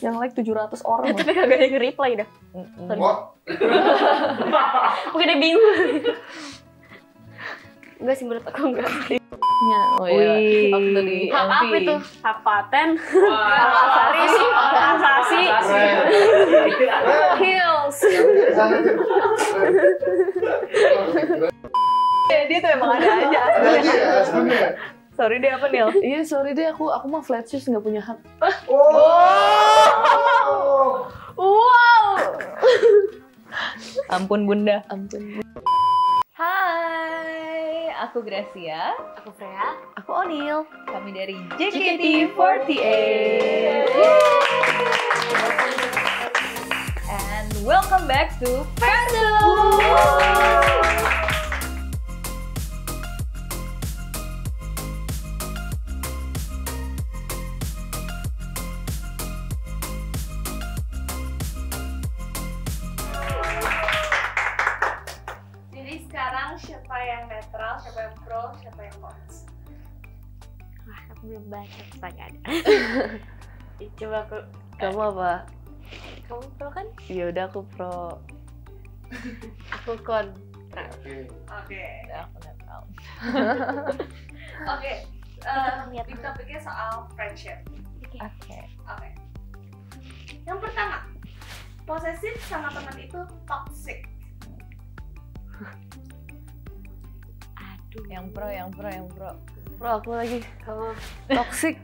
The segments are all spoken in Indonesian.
Yang like 700 orang. Tapi kagak ada yang reply dah. What? Mungkin dia bingung. Enggak sih, menurut aku enggak. Oh iya, waktu di Hak MV. apa itu? Hak paten, hak asasi, hills. Dia tuh emang ada aja. Ada aja ya sebenarnya. Sorry deh, apa Nil? Iya, sorry deh, aku mah flat shoes nggak punya hak. Wow. Ampun Bunda. Ampun. Hai, aku Gracia. Aku Freya. Aku Onil. Kami dari JKT48. And welcome back to Persu. Jadi sekarang siapa yang netral, siapa yang pro, siapa yang cons? Wah, aku belum baca pertanyaan. Coba aku. Kamu apa? Kamu pro kan? Ya udah aku pro. Aku kontra. Oke. Aku netral. Oke. Lihat. Di topiknya soal friendship. Oke. Oke. Yang pertama, posesif sama teman itu toxic. Aduh. Yang pro. Pro aku lagi. Kamu Toxic.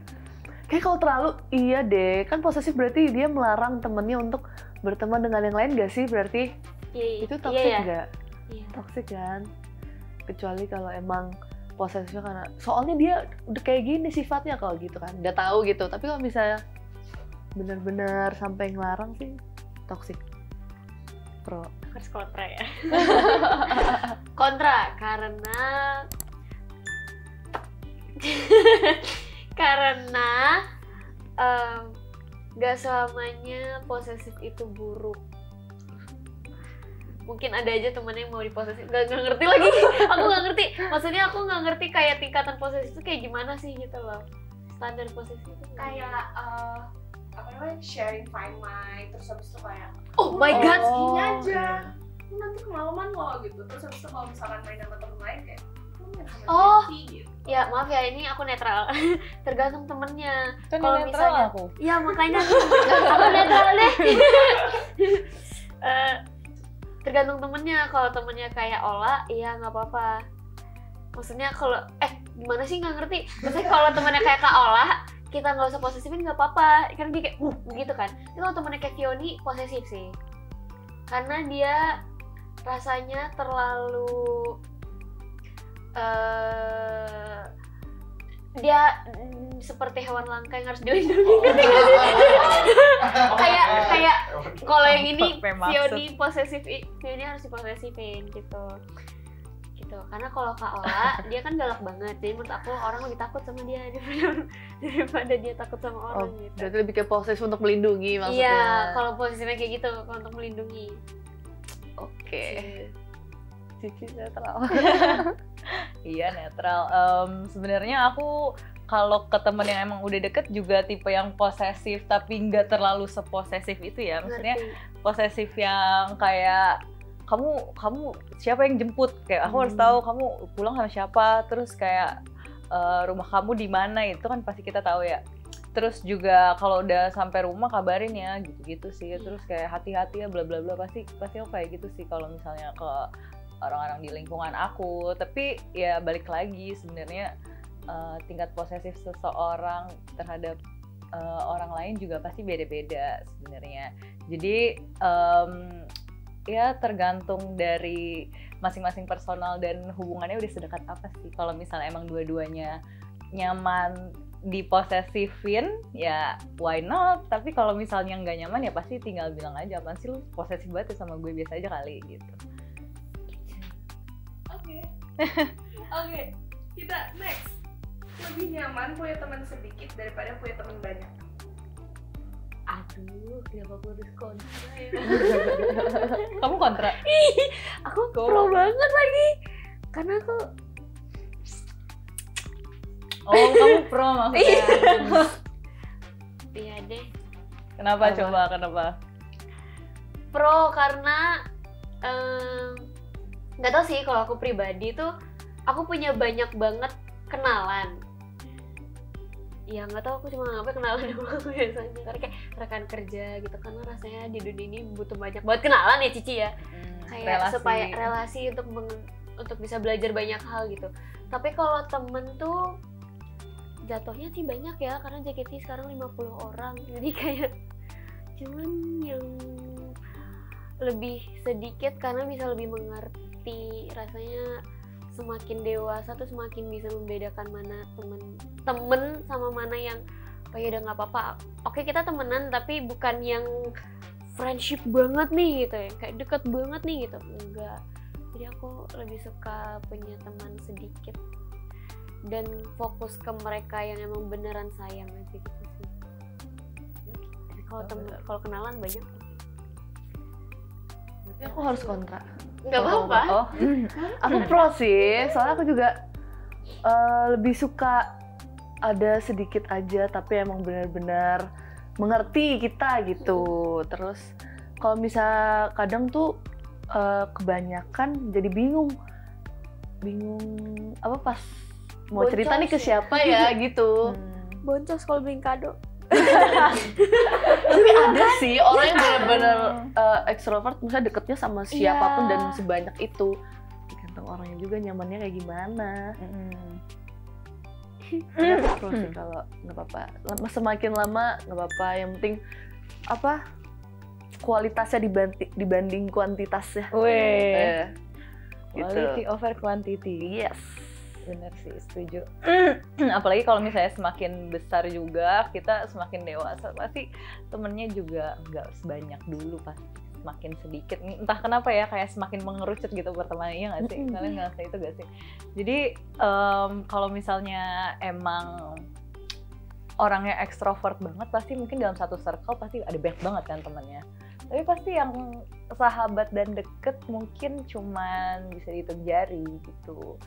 Kayak kalau terlalu, iya deh. Kan posesif berarti dia melarang temennya untuk berteman dengan yang lain gak sih? Berarti itu toxic gak? Iya. Toxic kan? Kecuali kalau emang posesifnya karena soalnya dia udah kayak gini sifatnya kalau gitu kan. Udah tahu gitu. Tapi kalau misalnya bener-bener sampai ngelarang sih toxic. Pro. Aku harus kontra ya. Kontra karena gak selamanya posesif itu buruk. Mungkin ada aja temennya yang mau diposesif. Gak ngerti lagi. Aku gak ngerti. Maksudnya aku gak ngerti kayak tingkatan posesif itu kayak gimana sih gitu loh. Standar posesif itu Kayak apa namanya, sharing find my, terus habis itu kayak oh my god. gini aja, lu nanti kemalaman lo gitu. Terus habis itu kalau misalkan main sama temen lain kayak lu main sama Oh. dia sih gitu. Ya maaf ya, ini aku netral. Tergantung temennya. Kan Kalau netral misalnya aku. ya makanya aku netral deh. Tergantung temennya. Kalau temennya kayak Ola, iya nggak apa-apa. Maksudnya kalau gimana sih, nggak ngerti. Maksudnya kalau temennya kayak Kak Ola, kita nggak usah posesifin nggak apa-apa. Kan dia kayak begitu kan. Tapi kalau temennya kayak Fioni, posesif sih. Karena dia rasanya terlalu dia seperti hewan langka yang harus dilindungi. kayak kalau yang ini Fioni posesif, Fioni harus diposesifin gitu. Karena kalau Kak Ola dia kan galak banget, jadi menurut aku orang lebih takut sama dia daripada dia takut sama orang gitu. Berarti lebih kayak posesif untuk melindungi maksudnya. Iya, kalau posisinya kayak gitu, kalau untuk melindungi. Oke. Cici netral. Iya netral. Sebenarnya aku kalau ke temen yang emang udah deket juga tipe yang posesif tapi nggak terlalu seposesif itu ya. Maksudnya posesif yang kayak kamu siapa yang jemput, kayak aku harus tahu kamu pulang sama siapa, terus kayak rumah kamu di mana, itu kan pasti kita tahu ya. Terus juga kalau udah sampai rumah kabarin ya, gitu-gitu sih. Terus kayak hati-hati ya bla bla bla, pasti aku kayak gitu sih kalau misalnya ke orang-orang di lingkungan aku. Tapi ya balik lagi sebenarnya tingkat posesif seseorang terhadap orang lain juga pasti beda-beda sebenarnya. Jadi ya tergantung dari masing-masing personal dan hubungannya udah sedekat apa sih. Kalau misalnya emang dua-duanya nyaman diposesifin, ya why not. Tapi kalau misalnya nggak nyaman ya pasti tinggal bilang aja, apaan sih lu posesif banget ya sama gue, biasa aja kali gitu. Oke, kita next. Lebih nyaman punya teman sedikit daripada punya teman banyak. Aduh, kenapa gue harus kontra ya? Kamu kontra? Aku pro banget lagi. Karena aku kamu pro maksudnya. iya deh. Kenapa Apa? coba? Kenapa? Pro karena nggak tahu sih, kalau aku pribadi tuh aku punya banyak banget kenalan. Ya nggak tahu, aku cuma ngapain kenalan doang biasanya, karena kayak rekan kerja gitu, karena rasanya di dunia ini butuh banyak buat kenalan ya Cici ya, kayak Relasi. supaya relasi untuk bisa belajar banyak hal gitu. Tapi kalau temen tuh jatuhnya sih banyak ya, karena JKT sekarang 50 orang, jadi kayak cuman yang lebih sedikit karena bisa lebih mengerti. Rasanya semakin dewasa tuh semakin bisa membedakan mana temen sama mana yang oh ya udah nggak apa-apa, oke kita temenan tapi bukan yang friendship banget nih gitu ya, kayak deket banget nih gitu, enggak. Jadi aku lebih suka punya teman sedikit dan fokus ke mereka yang emang beneran sayang aja gitu sih. Kalau kenalan banyak. Tapi aku harus kontra. Nggak apa-apa. Oh, aku pro sih, soalnya aku juga lebih suka ada sedikit aja tapi emang benar-benar mengerti kita gitu. Terus kalau misal kadang tuh kebanyakan jadi bingung apa pas mau Boncos cerita nih ke ya? siapa ya gitu. Boncos kalau beliin kado. Tapi ada sih orang yang benar-benar ekstrovert, misalnya deketnya sama siapapun dan sebanyak itu. Tergantung orangnya juga nyamannya kayak gimana. Terus sih kalau nggak apa-apa. Semakin lama nggak apa-apa. Yang penting apa kualitasnya dibanding kuantitasnya. Weh, Gitu. quality over quantity. Yes. Bener sih, setuju. Apalagi kalau misalnya semakin besar juga, kita semakin dewasa, pasti temennya juga nggak sebanyak dulu, pasti semakin sedikit. Entah kenapa ya, kayak semakin mengerucut gitu pertemanannya, nggak sih? Kalian ngerasa itu nggak sih? Jadi kalau misalnya emang orangnya ekstrovert banget, pasti mungkin dalam satu circle pasti ada banyak banget kan temennya. Tapi pasti yang sahabat dan deket mungkin cuman bisa dihitung jari gitu.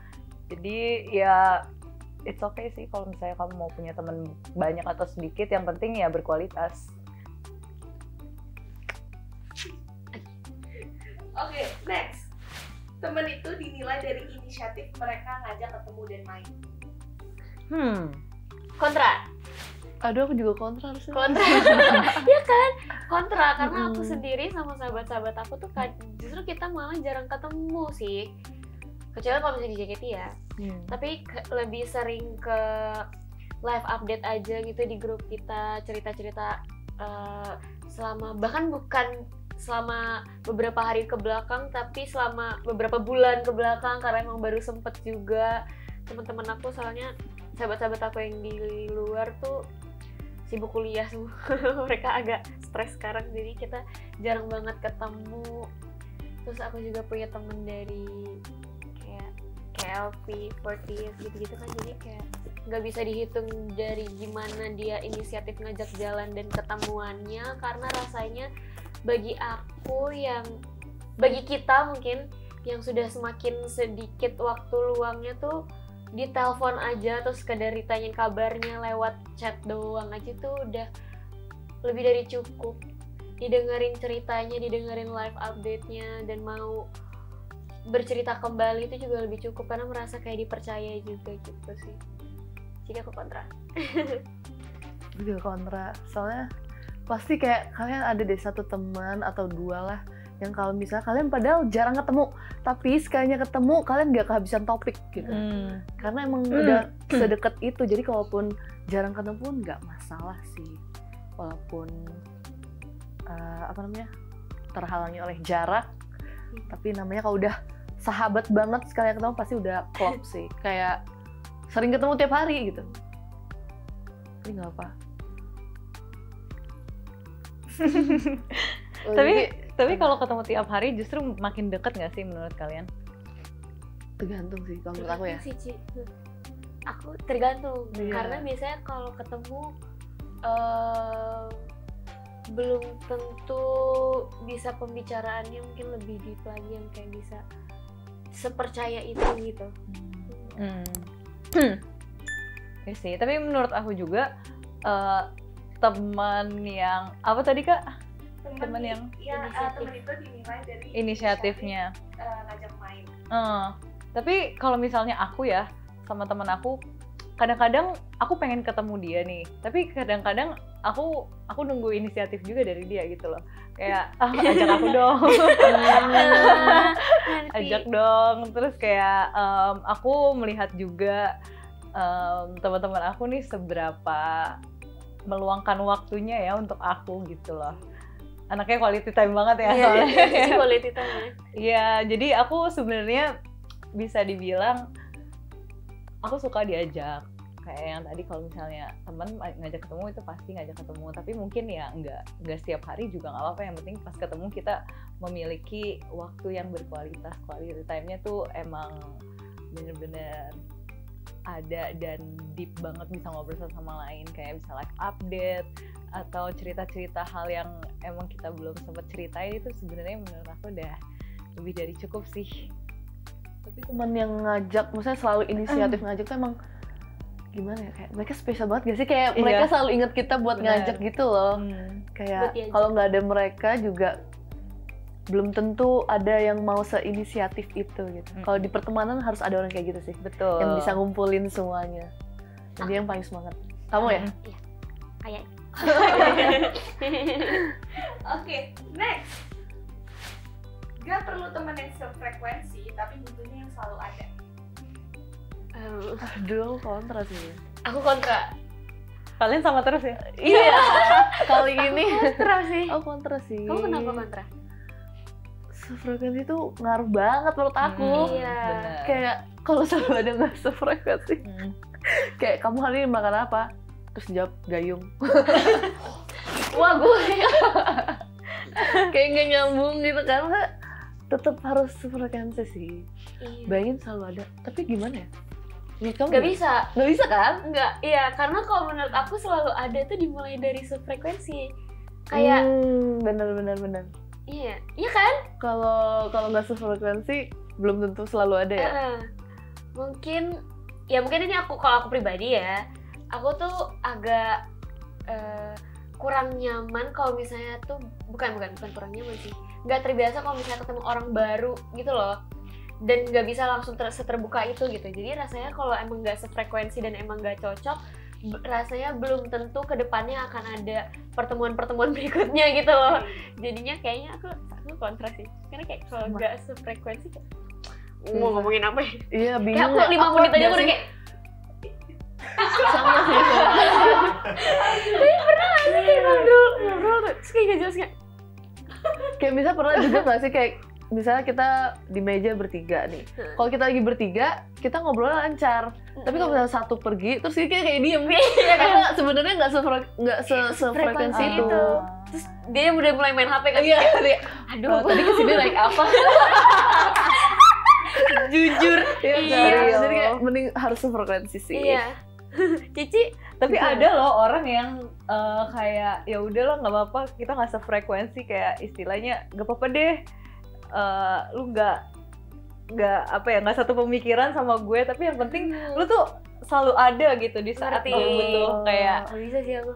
Jadi ya it's okay sih kalau misalnya kamu mau punya teman banyak atau sedikit, yang penting ya berkualitas. Oke, next. Temen itu dinilai dari inisiatif mereka ngajak ketemu dan main. Kontra. Aduh, aku juga kontra harusnya. Kontra. Ya kan? Kontra, karena aku sendiri sama sahabat-sahabat aku tuh justru kita malah jarang ketemu sih. Kecuali kalau misalnya di JKT ya. Tapi lebih sering ke live update aja gitu di grup kita, cerita-cerita bahkan bukan selama beberapa hari ke belakang, tapi selama beberapa bulan ke belakang, karena emang baru sempet juga. Teman-teman aku soalnya, sahabat-sahabat aku yang di luar tuh sibuk kuliah semua. Mereka agak stres sekarang, jadi kita jarang banget ketemu. Terus aku juga punya temen dari KLP, 40 gitu-gitu kan, jadi kayak nggak bisa dihitung dari gimana dia inisiatif ngajak jalan dan ketemuannya, karena rasanya bagi kita mungkin yang sudah semakin sedikit waktu luangnya tuh di telepon aja terus sekedar ditanyain kabarnya lewat chat doang aja tuh udah lebih dari cukup. Didengerin ceritanya, didengerin live update-nya, dan mau bercerita kembali itu juga lebih cukup, karena merasa kayak dipercaya juga gitu sih. Jadi aku kontra. Aku juga kontra, soalnya pasti kayak kalian ada deh satu teman atau dua lah yang kalau misalnya kalian padahal jarang ketemu, tapi sekalinya ketemu kalian gak kehabisan topik gitu. Karena emang udah sedekat itu, jadi kalaupun jarang ketemu pun gak masalah sih, walaupun terhalangi oleh jarak. Tapi namanya kalau udah sahabat banget sekali ketemu pasti udah klop sih. Kayak sering ketemu tiap hari gitu. Tapi nggak apa. Tapi kalau ketemu tiap hari justru makin deket nggak sih menurut kalian? Tergantung sih kalau menurut aku ya. Sih, Ci. Aku tergantung. Karena biasanya kalau ketemu belum tentu bisa pembicaraannya mungkin lebih deep lagi, yang kayak bisa sepercaya itu gitu. Ya sih, tapi menurut aku juga teman yang apa tadi Kak? Teman yang teman itu dinilai dari inisiatifnya. ngajak main. Tapi kalau misalnya aku ya sama teman aku, kadang-kadang aku pengen ketemu dia nih, tapi kadang-kadang aku nunggu inisiatif juga dari dia gitu loh. Kayak ajak aku dong. Ajak dong. Terus kayak aku melihat juga teman-teman aku nih seberapa meluangkan waktunya ya untuk aku gitu loh. Anaknya quality time banget ya soalnya. Iya, quality time. Iya, jadi aku sebenarnya bisa dibilang aku suka diajak. Kayak yang tadi kalau misalnya teman ngajak ketemu itu pasti ngajak ketemu, tapi mungkin ya nggak setiap hari juga nggak apa-apa. Yang penting pas ketemu kita memiliki waktu yang berkualitas. Quality time-nya tuh emang bener-bener ada dan deep banget, bisa ngobrol sama lain, kayak bisa like update atau cerita-cerita hal yang emang kita belum sempat ceritain. Itu sebenarnya menurut aku udah lebih dari cukup sih. Tapi teman yang ngajak, maksudnya selalu inisiatif ngajak tuh emang gimana ya, kayak mereka spesial banget gak sih? Kayak mereka selalu inget kita buat ngajak gitu loh. Kayak kalau nggak ada mereka juga belum tentu ada yang mau seinisiatif itu gitu. Kalau di pertemanan harus ada orang kayak gitu sih. Betul. Yang bisa ngumpulin semuanya. Jadi yang paling semangat. Kamu ya? Iya. Kayak. Oke, next. Gak perlu teman yang sefrekuensi, tapi butuhnya yang selalu ada. Aduh, kontra sih. Aku kontra. Kalian sama terus ya? Iya. Kali ini Kontra sih. aku kontra sih. Kamu kenapa kontra? Sefrekuensi itu ngaruh banget menurut aku. Iya. Bener. Kayak kalau selalu ada nggak sefrekuensi. Kayak kamu hari ini makan apa? Terus jawab gayung. Wah, gue kayak nggak nyambung gitu, karena tetap harus sefrekuensi sih. Iya. Bayangin selalu ada. Tapi gimana ya? Menurut kamu Gak bisa. Nggak bisa kan? Enggak, iya, karena kalau menurut aku selalu ada tuh dimulai dari sefrekuensi. Kayak bener. iya kan? Kalau nggak sefrekuensi belum tentu selalu ada ya. Mungkin ini kalau aku pribadi ya, aku tuh agak kurang nyaman kalau misalnya tuh bukan kurang nyaman sih, nggak terbiasa kalau misalnya ketemu orang baru gitu loh, dan nggak bisa langsung terbuka itu gitu. Jadi rasanya kalau emang nggak sefrekuensi dan emang nggak cocok, rasanya belum tentu kedepannya akan ada pertemuan berikutnya gitu loh. Jadinya kayaknya aku kontra sih, karena kayak kalau nggak sefrekuensi mau ngomongin apa ya? Iya, Kayak bingung. aku 5 menit aja udah kayak sama sih. tapi pernah nggak sih kayak ngobrol terus kayak gak jelas Kayak misalnya pernah juga nggak sih, kayak misalnya kita di meja bertiga nih. Kalau kita lagi bertiga, kita ngobrolnya lancar. Tapi kalau misalnya satu pergi, terus kita kayak diem. Karena sebenarnya nggak sefrekuensi itu. Terus dia udah mulai main HP kan? Iya. Aduh, Tadi kesini naik apa? jujur. Iya. Jadi kayak mending harus sefrekuensi sih. Iya. Cici, Tapi ada loh orang yang kayak ya udahlah nggak apa-apa, kita nggak sefrekuensi, kayak istilahnya nggak apa-apa deh, lu nggak satu pemikiran sama gue, tapi yang penting lu tuh selalu ada gitu di saat gue butuh. Kayak bisa sih aku.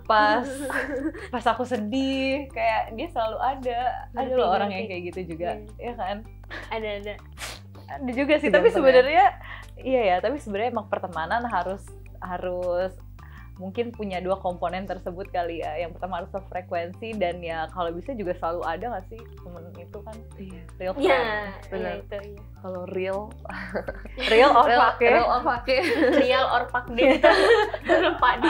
pas aku sedih, kayak dia selalu ada. Ada loh orang yang kayak gitu juga, ya kan? Ada juga sih. Tidak Tapi pernah. sebenarnya iya ya, tapi sebenarnya emang pertemanan harus mungkin punya dua komponen tersebut kali ya. Yang pertama harus sefrekuensi, dan ya kalau bisa juga selalu ada nggak sih temen itu kan. Iya. Real Iya, friend. Benar. itu iya. Kalau real Real or fake. real or fake. Real or fuck deh kita. Pak D.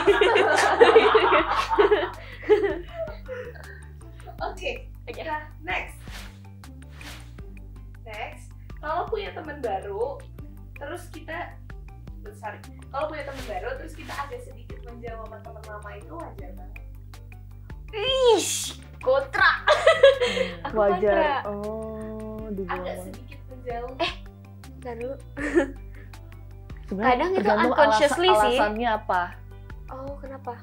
Oke, kita next. Kalau punya teman baru, terus kita kalau punya teman baru terus kita agak sedikit menjauh sama teman lama, itu wajar banget. Kontra. Aku Wajar. kontra. Oh, dibuang. Agak sedikit menjauh. Bentar dulu. Sebenarnya kadang itu tergantung unconsciously sih. alasannya apa. Oh, kenapa?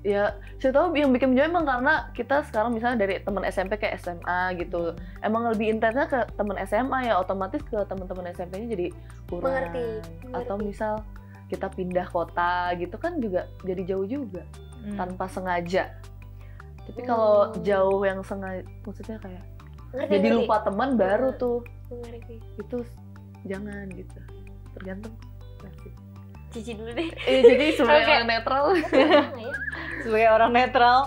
Ya, saya tahu yang bikin menjauh emang karena kita sekarang misalnya dari teman SMP ke SMA gitu. Emang lebih intensnya ke teman SMA, ya otomatis ke teman-teman SMP-nya jadi kurang. Mengerti. Atau misal kita pindah kota gitu kan juga jadi jauh juga tanpa sengaja. Tapi kalau jauh yang sengaja, maksudnya kayak Ngerti, jadi ngerti. lupa teman baru tuh, Ngerti. itu jangan gitu. Tergantung. Pasti. Cici dulu deh. Jadi sebagai Oke. orang netral. Ya. Sebagai orang netral,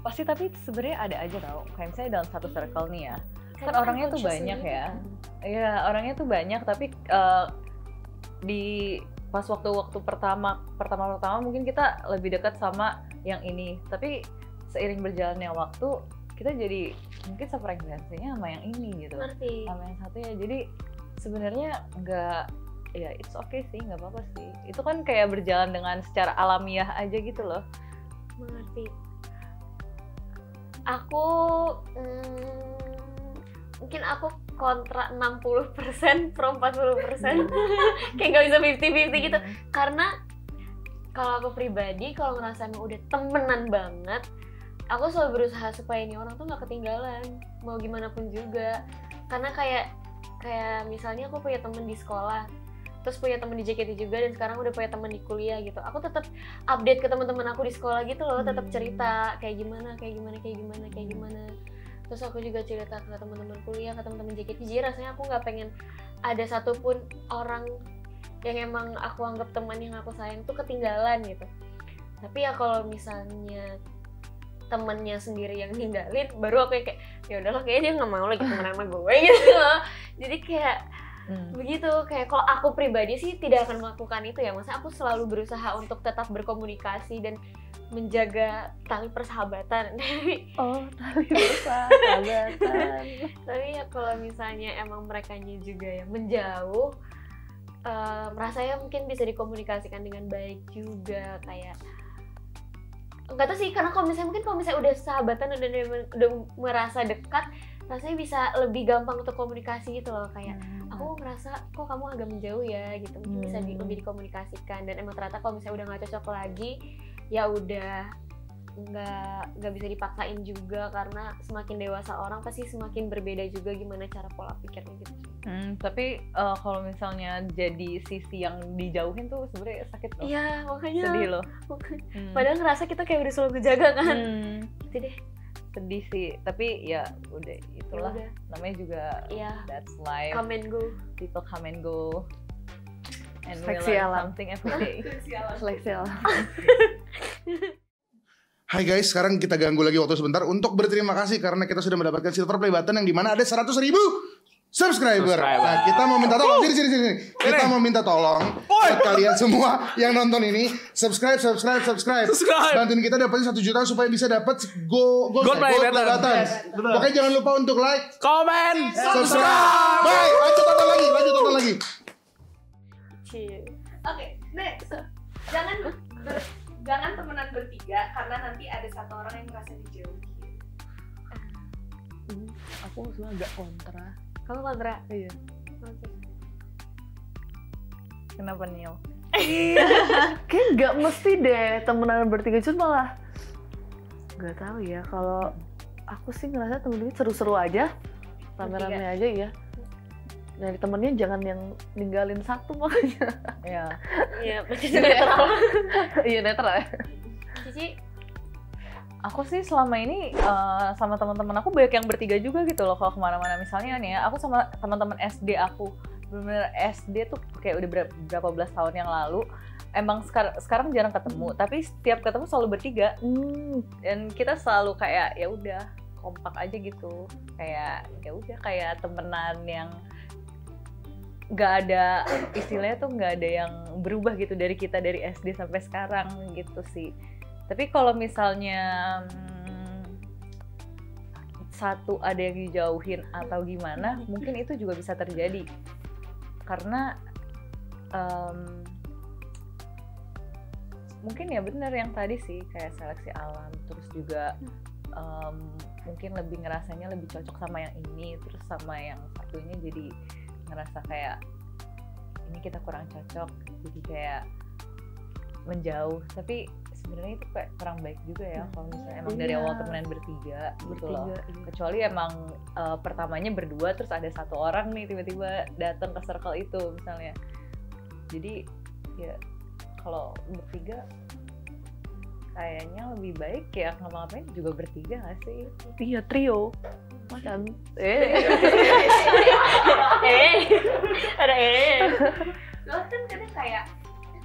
pasti tapi sebenarnya ada aja tau. Kayak misalnya dalam satu circle nih ya, kan orangnya tuh banyak ya. Iya, orangnya tuh banyak, tapi di pas waktu pertama mungkin kita lebih dekat sama yang ini, tapi seiring berjalannya waktu kita jadi mungkin sefrekuensinya sama yang ini gitu, Ngerti. sama yang satunya. Jadi sebenarnya nggak, ya it's okay sih, nggak apa-apa sih. Itu kan kayak berjalan dengan secara alamiah aja gitu loh. Mengerti. Aku mungkin aku kontra 60% pro 40%. Kayak gak bisa 50-50 gitu. Karena kalau aku pribadi, kalau ngerasa emang udah temenan banget, aku selalu berusaha supaya ini orang tuh gak ketinggalan, mau gimana pun juga. Karena kayak misalnya aku punya temen di sekolah, terus punya temen di JKT juga, dan sekarang udah punya temen di kuliah gitu. Aku tetap update ke teman-teman aku di sekolah gitu loh, tetap cerita kayak gimana. Terus aku juga cerita ke teman-teman kuliah, ke teman-teman JKT. Jadi rasanya aku nggak pengen ada satupun orang yang emang aku anggap teman yang aku sayang tuh ketinggalan gitu. Tapi ya kalau misalnya temennya sendiri yang ninggalin, baru aku kayak ya udahlah, kayaknya dia nggak mau lagi temenan sama gue gitu loh. Jadi kayak begitu, kayak kalau aku pribadi sih tidak akan melakukan itu ya. Maksudnya aku selalu berusaha untuk tetap berkomunikasi dan menjaga tali persahabatan. Tali persahabatan. Tapi ya kalau misalnya emang merekanya juga yang menjauh, rasanya mungkin bisa dikomunikasikan dengan baik juga. Kayak nggak tahu sih, karena kalau misalnya udah sahabatan, udah merasa dekat, rasanya bisa lebih gampang untuk komunikasi gitu loh. Kayak aku ngerasa kok kamu agak menjauh ya gitu, mungkin bisa lebih dikomunikasikan. Dan emang ternyata kalau misalnya udah nggak cocok lagi, ya udah nggak bisa dipaksain juga, karena semakin dewasa orang pasti semakin berbeda juga gimana cara pola pikirnya gitu. Tapi kalau misalnya jadi sisi yang dijauhin tuh sebenarnya sakit loh. Iya, makanya Sedih loh. Padahal ngerasa kita kayak udah selalu kejaga kan. Gitu deh. Sedih sih, tapi ya udah itulah. Udah. Namanya juga that's life. Come and go. People come and go. And we Seleksi learn alam. something every day. Seleksi alam. Hai guys, sekarang kita ganggu lagi waktu sebentar untuk berterima kasih karena kita sudah mendapatkan silver play button yang dimana ada 100.000 subscriber. Nah, kita mau minta tolong sini. Kita mau minta tolong buat kalian semua yang nonton ini subscribe. Bantuin kita dapetin 1 juta supaya bisa dapat gold play button. Pokoknya jangan lupa untuk like, komen, subscribe. Baik, lanjut tonton lagi. Oke, next. Jangan temenan bertiga karena nanti ada satu orang yang merasa dijauhi. Aku sebenarnya agak kontra. Kamu kontra? Iya. Kenapa Neil? Kayak nggak mesti deh temenan bertiga, justru malah nggak tahu ya. Kalau aku sih ngerasa temen ini seru-seru aja, rame-rame aja ya. Dari temennya jangan yang ninggalin satu makanya. Iya, berarti netral. Iya netral ya. Cici, Aku sih selama ini sama teman-teman aku banyak yang bertiga juga gitu loh kalau kemana-mana. Misalnya nih ya, aku sama teman-teman SD aku, bener-bener SD tuh kayak udah berapa belas tahun yang lalu. Emang sekarang jarang ketemu, tapi setiap ketemu selalu bertiga. Dan kita selalu kayak ya udah kompak aja gitu. Kayak ya udah kayak temenan yang nggak ada istilahnya tuh, nggak ada yang berubah gitu dari kita dari SD sampai sekarang gitu sih. Tapi kalau misalnya satu ada yang dijauhin atau gimana, mungkin itu juga bisa terjadi karena mungkin ya benar yang tadi sih kayak seleksi alam, terus juga mungkin lebih ngerasanya lebih cocok sama yang ini, terus sama yang satunya jadi ngerasa kayak ini kita kurang cocok, jadi kayak menjauh. Tapi sebenarnya itu kayak kurang baik juga ya kalau misalnya emang dari awal temenan bertiga gitu loh. Kecuali emang pertamanya berdua terus ada satu orang nih tiba-tiba datang ke circle itu misalnya. Jadi ya kalau bertiga kayaknya lebih baik ya ngapa-ngapain juga bertiga nggak sih? Iya, trio. Makan. Ada Soalnya kan kadang kayak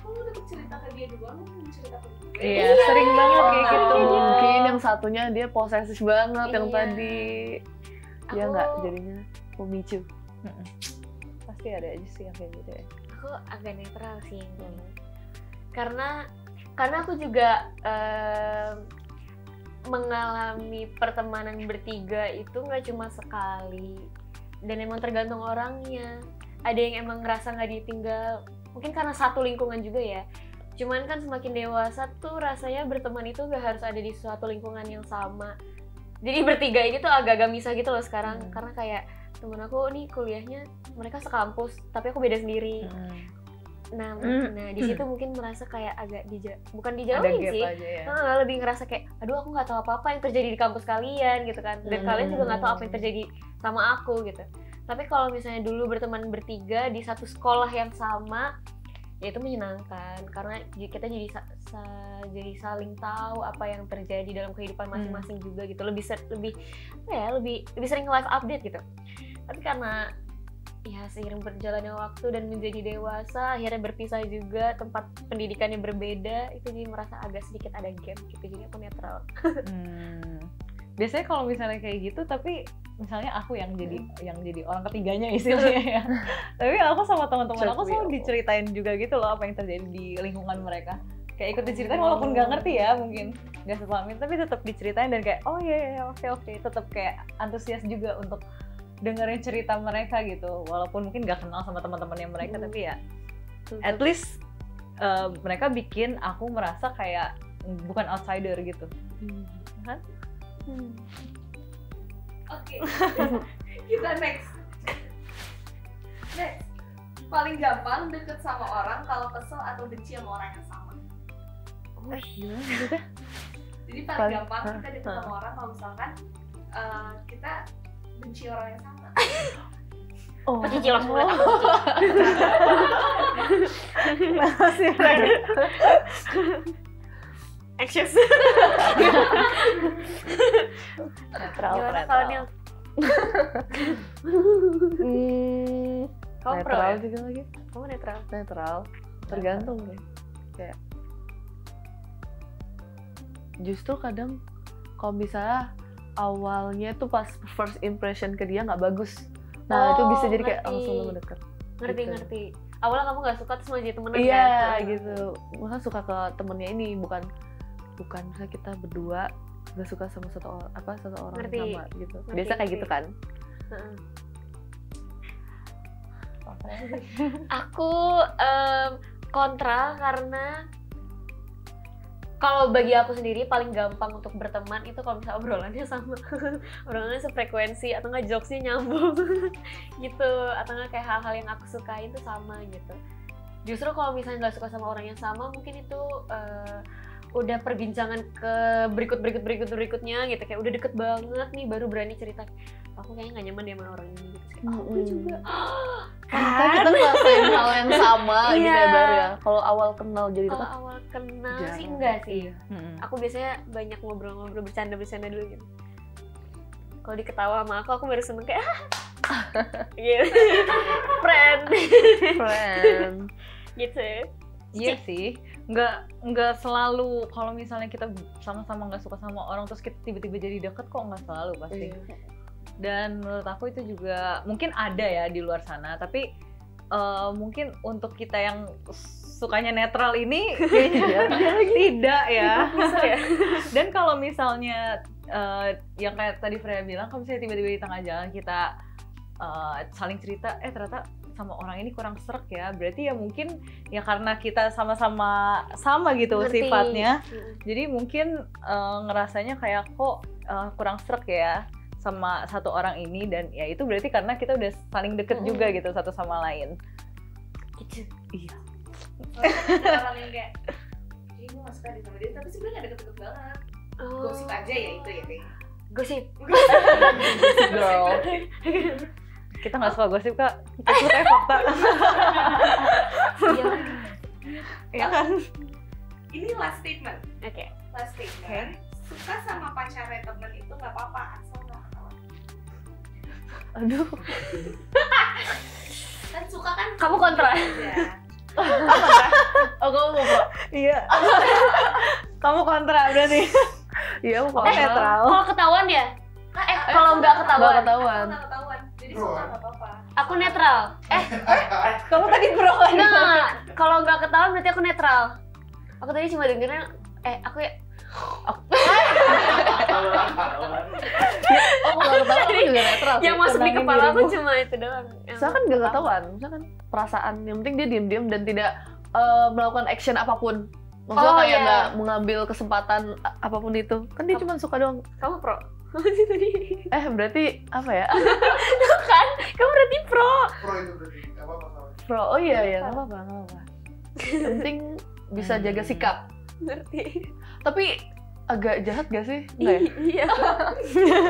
kamu udah cerita ke dia duluan, lu mau cerita ke gue. Iya, sering banget kayak gitu. Mungkin yang satunya dia posesif banget yang Iya. tadi. Ya Aku- nggak jadinya memicu. Pasti ada aja sih yang kayak gitu ya. Aku agak netral sih yang ini. Karena aku juga mengalami pertemanan bertiga itu nggak cuma sekali, dan emang tergantung orangnya. Ada yang emang ngerasa nggak ditinggal, mungkin karena satu lingkungan juga ya. Cuman kan semakin dewasa tuh rasanya berteman itu nggak harus ada di suatu lingkungan yang sama. Jadi bertiga ini tuh agak-agak misah gitu loh sekarang, karena kayak temen aku nih kuliahnya mereka sekampus tapi aku beda sendiri. Nah, di situ mungkin merasa kayak agak bukan Ada dijauhin gap sih. aja ya. Lebih ngerasa kayak, aduh aku nggak tahu apa-apa yang terjadi di kampus kalian gitu kan. Dan kalian juga nggak tahu apa yang terjadi sama aku gitu. Tapi kalau misalnya dulu berteman bertiga di satu sekolah yang sama, ya itu menyenangkan karena kita jadi saling tahu apa yang terjadi dalam kehidupan masing-masing juga gitu. Lebih sering live update gitu. Tapi karena ya seiring berjalannya waktu dan menjadi dewasa, akhirnya berpisah juga, tempat pendidikannya berbeda, itu jadi merasa agak sedikit ada gap gitu, jadi aku netral. Biasanya kalau misalnya kayak gitu, tapi misalnya aku yang jadi orang ketiganya istilahnya ya. Tapi aku sama teman-teman aku selalu diceritain juga gitu loh apa yang terjadi di lingkungan mereka. Kayak ikut diceritain walaupun nggak ngerti ya, mungkin nggak sepahamin, tapi tetap diceritain dan kayak oh iya oke, tetap kayak antusias juga untuk dengerin cerita mereka gitu. Walaupun mungkin nggak kenal sama teman-temannya mereka, tapi ya at least mereka bikin aku merasa kayak bukan outsider gitu. Kan? Oke. Kita next. Paling gampang deket sama orang kalau kesel atau benci sama orang yang sama. Gimana juga? Jadi paling gampang kita deket sama orang kalau misalkan kita benci orang yang sama. Pakai cilos mulut aku. Anxious. Netral. Gimana kalau Nil? Kamu pro Netral ya? juga lagi. Kamu netral? Netral. Tergantung deh. Kayak justru kadang kalau misalnya awalnya tuh pas first impression ke dia nggak bagus, nah itu bisa jadi kayak ngerti. langsung lu deket. Ngerti. Awalnya kamu nggak suka terus mau jadi temenan Iya kan? gitu. Maka suka ke temennya ini bukan misalnya kita berdua nggak suka sama satu orang Ngerti. sama gitu. Ngerti, Biasa kayak ngerti. gitu kan. Heeh. Aku kontra karena kalau bagi aku sendiri paling gampang untuk berteman itu kalau misalnya obrolannya sama, obrolannya sefrekuensi atau nggak jokesnya nyambung gitu, atau nggak kayak hal-hal yang aku sukain itu sama gitu. Justru kalau misalnya nggak suka sama orang yang sama, mungkin itu udah perbincangan ke berikutnya gitu, kayak udah deket banget nih baru berani cerita aku kayaknya nggak nyaman deh sama orang ini gitu. Aku juga Kan kita ngerasain hal yang sama gitu Iya. ya baru ya. Kalau awal kenal jadi Kalau dekat awal kenal jarang. sih enggak sih. Aku biasanya banyak ngobrol-ngobrol, bercanda dulu gitu. Kalau diketawa sama aku baru seneng kayak gitu. Friend. Gitu. Iya sih, nggak selalu kalau misalnya kita sama-sama nggak suka sama orang terus kita tiba-tiba jadi deket kok, nggak selalu pasti. Dan menurut aku itu juga mungkin ada ya di luar sana, tapi mungkin untuk kita yang sukanya netral ini kayaknya tidak ya. Dan kalau misalnya yang kayak tadi Freya bilang, kalau misalnya tiba-tiba di tengah jalan kita saling cerita, ternyata sama orang ini kurang srek ya, berarti ya mungkin ya karena kita sama-sama gitu Ngerti. sifatnya, jadi mungkin ngerasanya kayak kok kurang srek ya sama satu orang ini, dan ya itu berarti karena kita udah saling deket juga gitu satu sama lain. Gitu. Iya. Soalnya ada orang yang kayak gue gak suka sama dia, tapi sebenarnya gak deket-deket banget. Gosip aja ya itu ya kayaknya. Gosip. Girl. Kita nggak suka gosip kak, kita suka fakta. Iya. Ya kan? Ini last statement. Oke. last statement, suka sama pacarnya temen itu nggak apa-apa asal nggak ketahuan. Aduh. Kan suka kan Kamu kontra. aja. Oh, kamu mau kok? Iya. Kamu kontra berarti. Iya, aku kok. Netral. Kalau ketahuan ya? Kalau nggak ketahuan. Nggak ketahuan. Nggak ketahuan. Jadi suka nggak apa-apa. Aku netral. Kamu tadi pro kan? Enggak. Kalau nggak ketahuan berarti aku netral. Aku tadi cuma dengerin, aku ya. Oh, kalau ketahuan aku juga netral sih. Yang masuk di tenangin kepala aku dirimu. cuma itu doang. Misalkan nggak ketahuan, misalkan perasaan. Yang penting dia diem-diem dan tidak melakukan action apapun. Maksudnya Oh, kayak iya. nggak mengambil kesempatan apapun itu. Kan dia cuma suka doang. Kamu pro. Sih tadi. Berarti apa ya? Kan? Kamu berarti pro. Pro itu berarti nggak apa-apa sama. Pro, oh iya, nggak apa-apa. Yang penting bisa jaga sikap. Ngerti. Tapi agak jahat gak sih? Nggak ya? Iya.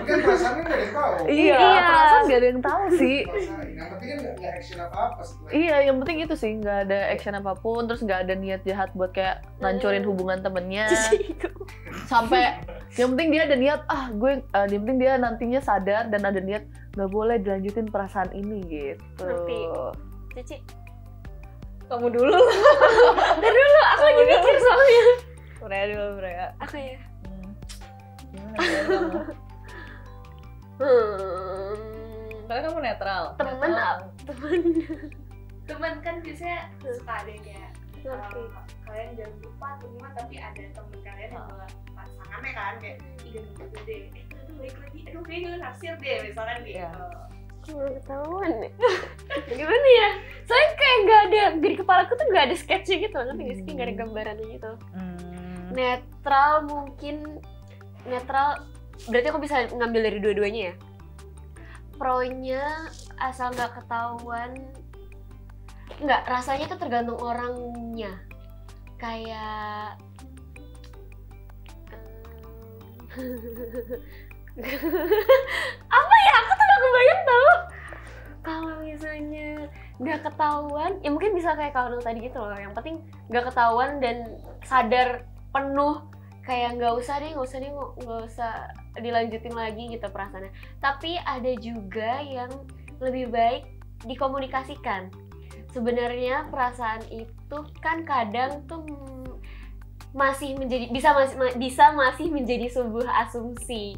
Kan perasaannya nggak ada yang tahu. Iya, Iya. perasaan gak ada yang tahu sih. Perasain. Yang penting kan nggak action apa-apa setelah itu. Iya, yang penting itu sih nggak ada action apapun, terus nggak ada niat jahat buat kayak ngancurin hubungan temennya. Sampai yang penting dia ada niat, yang penting dia nantinya sadar dan ada niat nggak boleh dilanjutin perasaan ini gitu. Ngerti. Cici. Kamu dulu. Aku lagi mikir soalnya. Freya dulu, Freya. Aku ya. Gimana Freya, kamu? Soalnya kamu netral. Temen Netral. Temen kan biasanya suka ada yang kayak Ngerti. kalian jangan lupa atau gimana, tapi ada temen kalian yang bawa pasangannya kan kayak ih gak gitu deh, aduh baik lagi, aduh kayaknya naksir deh misalkan gitu. Iya. Belum ketahuan ya. Gimana ya? Soalnya kayak nggak ada di kepalaku tuh nggak ada sketchnya gitu, ngerti nggak sih? Nggak ada gambarannya gitu. Netral mungkin netral. Berarti aku bisa ngambil dari dua-duanya ya. Pro-nya asal nggak ketahuan. Nggak, rasanya tuh tergantung orangnya. Kayak apa ya? Aku tuh gak kebayang tau. Kalau misalnya nggak ketahuan, ya mungkin bisa kayak kalau tadi gitu loh. Yang penting nggak ketahuan dan sadar penuh. Kayak nggak usah dilanjutin lagi gitu perasaannya. Tapi ada juga yang lebih baik dikomunikasikan. Sebenarnya perasaan itu kan kadang tuh masih menjadi sebuah asumsi.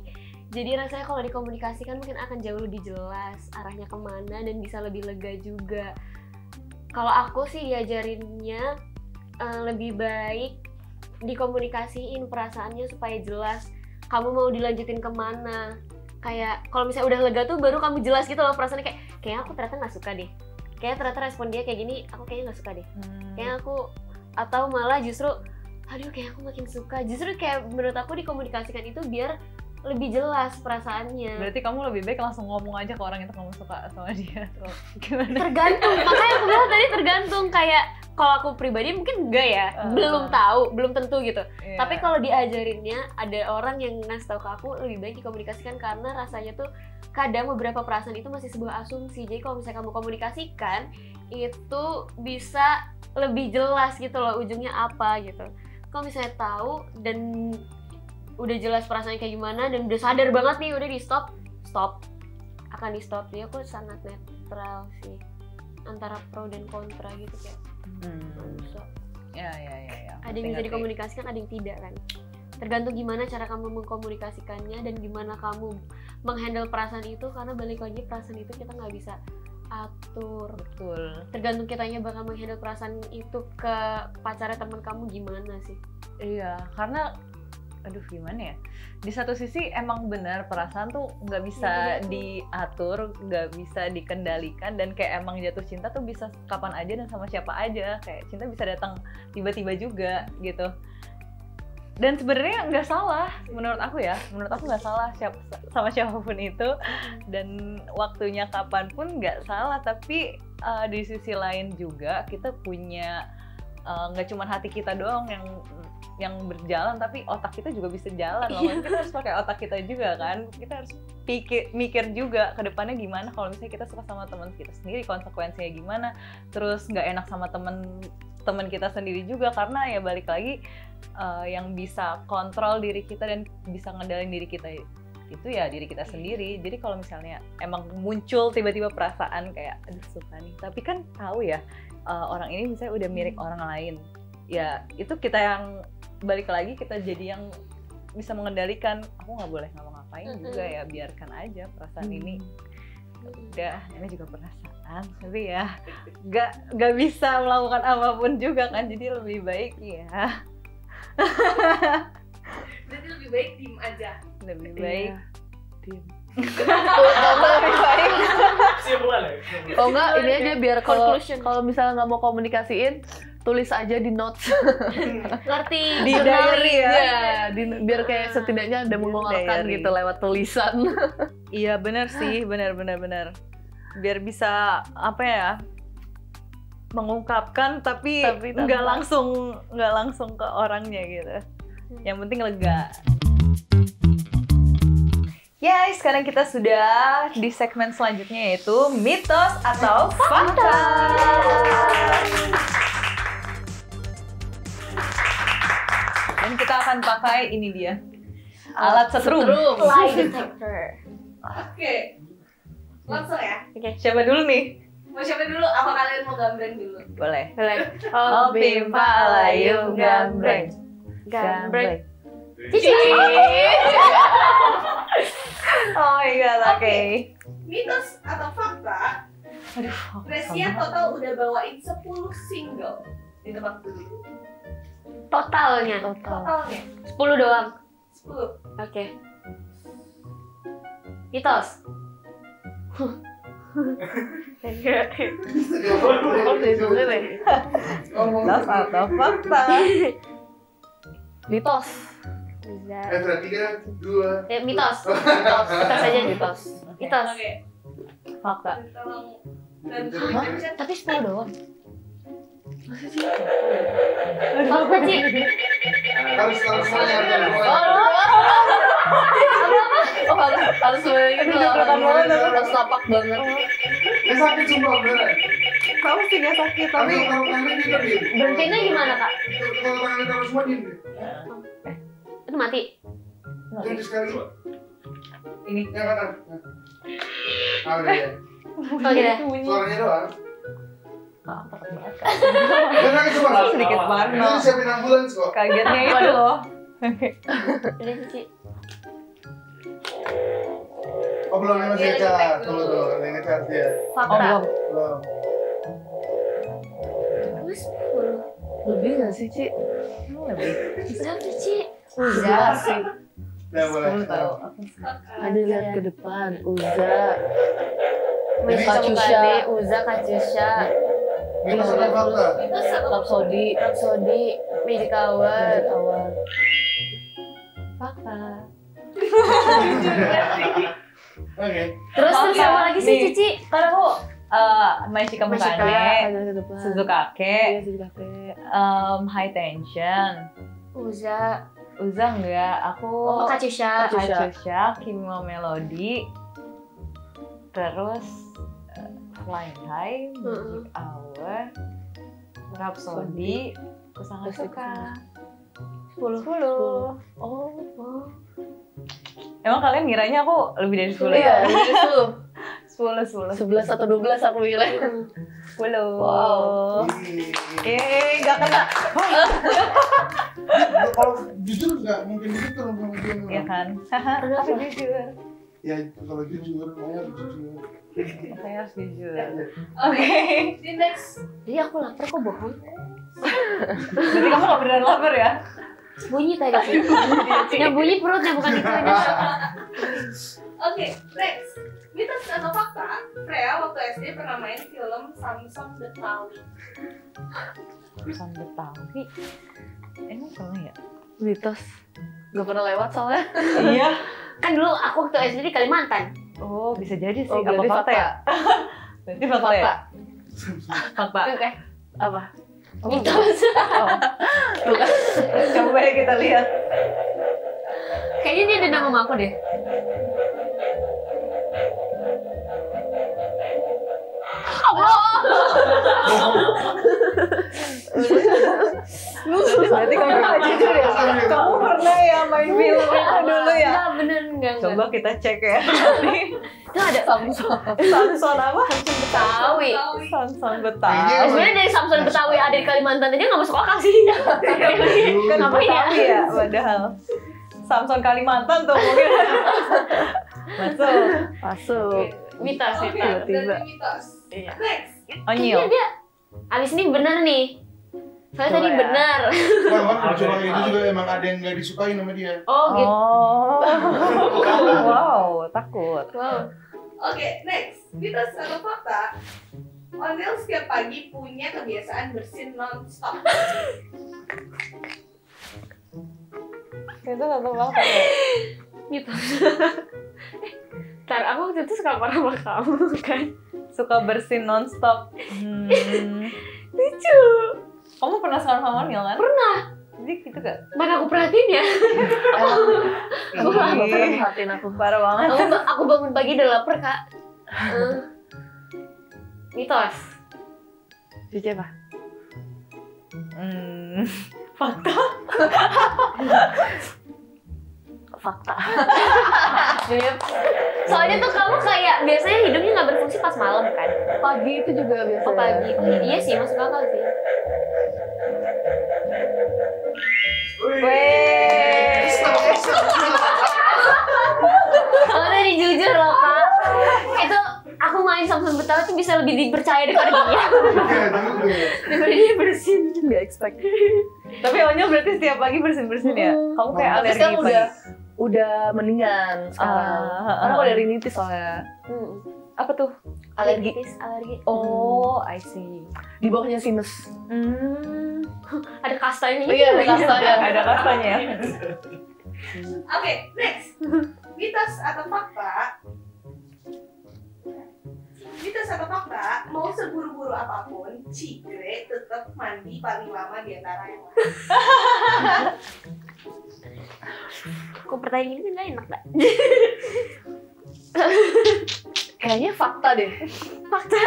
Jadi rasanya kalau dikomunikasikan mungkin akan jauh lebih jelas arahnya kemana dan bisa lebih lega juga. Kalau aku sih diajarinnya lebih baik dikomunikasiin perasaannya supaya jelas kamu mau dilanjutin kemana. Kayak kalau misalnya udah lega tuh baru kamu jelas gitu loh perasaannya, kayaknya aku ternyata nggak suka deh, kayaknya ternyata respon dia kayak gini, aku kayaknya nggak suka deh, kayaknya aku, atau malah justru aduh kayak aku makin suka. Justru kayak menurut aku dikomunikasikan itu biar lebih jelas perasaannya. Berarti kamu lebih baik langsung ngomong aja ke orang itu kamu suka sama dia. Tuh, gimana? Tergantung, makanya aku bilang tadi tergantung. Kayak kalau aku pribadi mungkin enggak ya, belum tahu, belum tentu gitu. Yeah. Tapi kalau diajarinnya ada orang yang ngasih tahu ke aku lebih baik dikomunikasikan karena rasanya tuh kadang beberapa perasaan itu masih sebuah asumsi. Jadi kalau misalnya kamu komunikasikan itu bisa lebih jelas gitu loh ujungnya apa gitu. Kalau misalnya tahu dan udah jelas perasaannya kayak gimana dan udah sadar banget nih, udah di stop akan di stop. Jadi aku sangat netral sih antara pro dan kontra gitu kayak bisa. Ya. Ada yang bisa dikomunikasikan, ada yang tidak kan. Tergantung gimana cara kamu mengkomunikasikannya dan gimana kamu menghandle perasaan itu, karena balik lagi perasaan itu kita nggak bisa atur. Betul. Tergantung kitanya bakal menghandle perasaan itu ke pacarnya teman kamu gimana sih. Iya, karena aduh gimana ya, di satu sisi emang benar perasaan tuh nggak bisa diatur, nggak bisa dikendalikan, dan kayak emang jatuh cinta tuh bisa kapan aja dan sama siapa aja, kayak cinta bisa datang tiba-tiba juga gitu. Dan sebenarnya nggak salah menurut aku nggak salah sama siapapun itu, dan waktunya kapanpun nggak salah. Tapi di sisi lain juga kita punya nggak cuma hati kita doang yang berjalan, tapi otak kita juga bisa jalan loh. Kita harus pakai otak kita juga kan. Kita harus mikir juga ke depannya gimana kalau misalnya kita suka sama teman kita sendiri, konsekuensinya gimana. Terus nggak enak sama teman kita sendiri juga, karena ya balik lagi yang bisa kontrol diri kita dan bisa ngendalin diri kita itu ya diri kita sendiri. Jadi kalau misalnya emang muncul tiba-tiba perasaan kayak aduh suka nih, tapi kan tahu ya orang ini misalnya udah mirip orang lain, ya itu kita yang balik lagi, kita jadi yang bisa mengendalikan. Aku nggak boleh ngapa-ngapain juga ya, biarkan aja perasaan ini. Udah, ini juga perasaan, tapi ya nggak bisa melakukan apapun juga kan, jadi lebih baik ya. Berarti lebih baik diem aja. Lebih baik Diem. lebih baik. Kalau nggak ini aja biar kalau Conclusion. misalnya nggak mau komunikasiin, tulis aja di notes. Ngerti. Di diary ya. Iya, biar kayak setidaknya ada mengeluarkan Diary. gitu lewat tulisan. Iya benar sih, benar. Biar bisa apa ya, mengungkapkan tapi nggak langsung ke orangnya gitu. Yang penting lega. Ya, sekarang kita sudah di segmen selanjutnya yaitu mitos atau fakta. Dan kita akan pakai ini dia, alat setrum. Lie detector. Oke. Langsung ya. Siapa dulu nih? Mau siapa dulu? Apa kalian mau gambreng dulu? Boleh. Opim palayung gambreng. Gambreng. Cici. Oh my god, oke. Mitos atau fakta? Aduh, Gracia total udah bawain 10 single di tempat dulu. Totalnya. Totalnya 10 doang. 10. Oke. Mitos. mitos atau fakta? Mitos. Sudah 3, 2. Mitos. Mitos. Mitos aja mitos. Mitos. Oke. Fakta. Tolong bantu di chat. Tapi 10 doang. Fakta Ci. Harus nanya. Oh, harus sebenarnya gitu harus lapak banget. Sakit sumpah beneran. Kamu sih gak sakit, tapi Kalau tangannya dia diem. Berhentinya gimana Kak? Kalau tangannya taruh semua diem. Itu mati. Jadi sekali. ini Yang kanan. Ah, udah ya. Oh gitu. Suaranya doang. takut banget Dia sakit sumpah. sedikit banget. Itu siapin ambulans kok. Kagetnya itu loh. Udah Cici. Oh belum, ini masih ngecat. Tunggu, ada yang ngecat dia. Fakta. Belum. Mas 10. Lebih nggak sih, Ci? Lebih. Berapa Ci? Udah sih. Udah boleh. Kamu tahu. Ada lihat ke depan. Uza. Katyusha. Uza, Katyusha. Mitos atau fakta? Itu satu. Rhapsody. Rhapsody. Magic Hour. Awal. Fakta. Oke. Terus Oke, apa lagi sih nih. Cici? Kan aku Mashika Mashika, Mukane, Ada ke depan. Suzukake, Iya, Suzukake. High Tension, Uza. Uza enggak, aku Oh, Katyusha. Katyusha, Kimi Melody, terus Flying High, Magic Hour, Rhapsody, Kusanga Suka. 10. Oh. Emang kalian ngiranya aku lebih dari 10 Iya, ya? lebih dari 10. 11 atau 12 aku bilang. 10. Wow. Gak kena. Kalau jujur nggak mungkin gitu kalau dia Iya kan? Aku jujur. Ya kalau jujur, makanya harus jujur. Saya harus jujur. Oke. Di next. Jadi aku lapar kok bohong. Berarti kamu gak beneran lapar ya? Bunyi tadi sih. Yang bunyi perutnya bukan itu. Oke, next. Mitos atau fakta? Freya waktu SD pernah main film Samsung Betawi. Pesan Betawi. Emang pernah ya? Mitos. Gak pernah lewat soalnya. Iya. Kan dulu aku waktu SD di Kalimantan. Oh, bisa jadi sih. Oh, Apa berarti fakta ya? Berarti fakta ya? Fakta. Oke. Apa? Mitos. Oh. Coba ya kita lihat. Kayaknya dia ada nama aku deh. Berarti kamu gak jujur ya? dulu ya. Enggak, bener enggak. Coba kita cek ya. Itu ada Samson apa? Samson Betawi. Samson Kayaknya Betawi. Sebenarnya dari Samson Betawi ada di Kalimantan aja nggak masuk akal sih. Kan Ngapain ya? Betawi ya padahal. Samson Kalimantan tuh mungkin. Masuk. Mitos Oke, itu. Tiba-tiba. berarti mitos. Iya. Next. Onyil. Kayaknya dia abis ini bener nih. Soalnya Coba tadi ya. bener. Wah, kan curang itu juga emang ada yang nggak disukain sama dia. Oh gitu. Oh. Wow, takut. Wow. Oke, next. Mitos atau fakta? Onil setiap pagi punya kebiasaan bersin non-stop. Itu satu banget. Mitos. Ntar aku waktu itu suka marah sama kamu kan. Suka bersin nonstop. Lucu. Kamu pernah sekarang sama Neil kan? Pernah. Jadi gitu gak? Mana aku perhatiin ya. Aku nggak pernah perhatiin aku. Parah banget. Aku bangun pagi udah lapar kak. Mitos. Cici apa? Fakta. Fakta. Soalnya tuh kamu kayak biasanya hidungnya nggak berfungsi pas malam kan? Pagi itu juga biasa. Oh pagi. Oh, iya sih masuk akal sih. Weh. Oh tadi jujur loh kak. Itu aku main Samson Betawi tuh bisa lebih dipercaya daripada dia. Daripada dia bersin. Nggak expect. Tapi Onyil berarti setiap pagi bersin-bersin ya? Kamu kayak Tapi alergi sekarang pagi? udah mendingan sekarang. Karena aku ada rinitis soalnya. Apa tuh? Alergi. Alergi. Oh, I see. Di bawahnya sinus. Ada kastanya. Iya, ada kastanya. Ada kastanya ya. Oke, next. Mitos atau fakta? Mitos atau fakta? Mau seburu-buru apapun, Cigre tetap mandi paling lama di antara yang lain. Kok pertanyaan ini nggak enak, Mbak? Kayaknya fakta deh. Fakta.